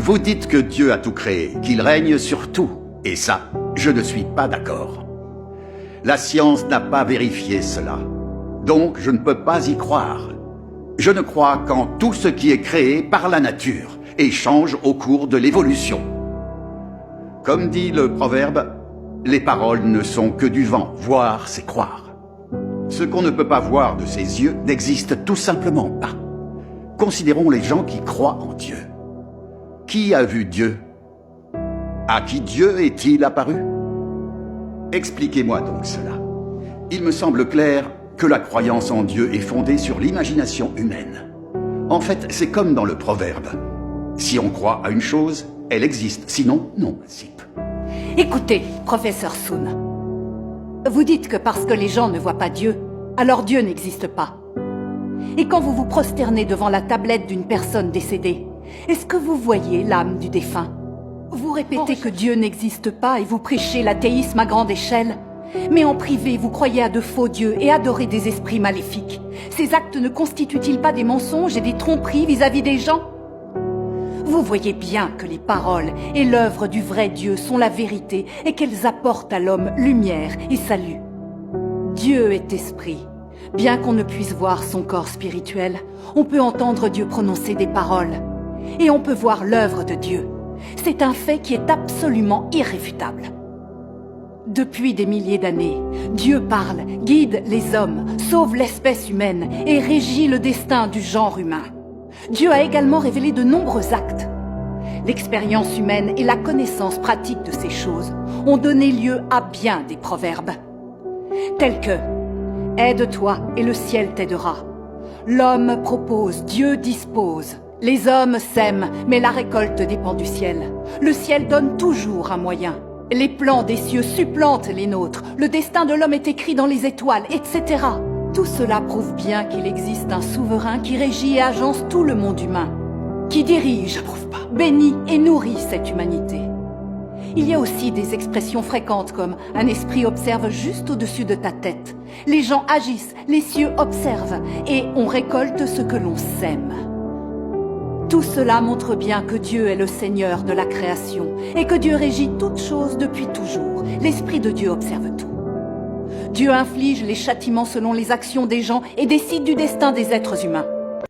Vous dites que Dieu a tout créé, qu'il règne sur tout. Et ça, je ne suis pas d'accord. La science n'a pas vérifié cela. Donc, je ne peux pas y croire. Je ne crois qu'en tout ce qui est créé par la nature et change au cours de l'évolution. Comme dit le proverbe, les paroles ne sont que du vent, voir c'est croire. Ce qu'on ne peut pas voir de ses yeux n'existe tout simplement pas. Considérons les gens qui croient en Dieu. Qui a vu Dieu? À qui Dieu est-il apparu? Expliquez-moi donc cela. Il me semble clair que la croyance en Dieu est fondée sur l'imagination humaine. En fait, c'est comme dans le proverbe. Si on croit à une chose, elle existe, sinon, non, Zip. Écoutez, professeur Sun. Vous dites que parce que les gens ne voient pas Dieu, alors Dieu n'existe pas. Et quand vous vous prosternez devant la tablette d'une personne décédée, est-ce que vous voyez l'âme du défunt? Vous répétez que Dieu n'existe pas et vous prêchez l'athéisme à grande échelle. Mais en privé, vous croyez à de faux dieux et adorez des esprits maléfiques. Ces actes ne constituent-ils pas des mensonges et des tromperies vis-à-vis des gens? Vous voyez bien que les paroles et l'œuvre du vrai Dieu sont la vérité et qu'elles apportent à l'homme lumière et salut. Dieu est esprit. Bien qu'on ne puisse voir son corps spirituel, on peut entendre Dieu prononcer des paroles. Et on peut voir l'œuvre de Dieu. C'est un fait qui est absolument irréfutable. Depuis des milliers d'années, Dieu parle, guide les hommes, sauve l'espèce humaine et régit le destin du genre humain. Dieu a également révélé de nombreux actes. L'expérience humaine et la connaissance pratique de ces choses ont donné lieu à bien des proverbes, tels que « Aide-toi et le ciel t'aidera »,« L'homme propose, Dieu dispose », « Les hommes sèment, mais la récolte dépend du ciel », « Le ciel donne toujours un moyen », « Les plans des cieux supplantent les nôtres », « Le destin de l'homme est écrit dans les étoiles, etc. Tout cela prouve bien qu'il existe un souverain qui régit et agence tout le monde humain, qui dirige, bénit et nourrit cette humanité. Il y a aussi des expressions fréquentes comme « un esprit observe juste au-dessus de ta tête »,« les gens agissent, les cieux observent » et « on récolte ce que l'on sème ». Tout cela montre bien que Dieu est le Seigneur de la création et que Dieu régit toutes choses depuis toujours. L'Esprit de Dieu observe tout. Dieu inflige les châtiments selon les actions des gens et décide du destin des êtres humains.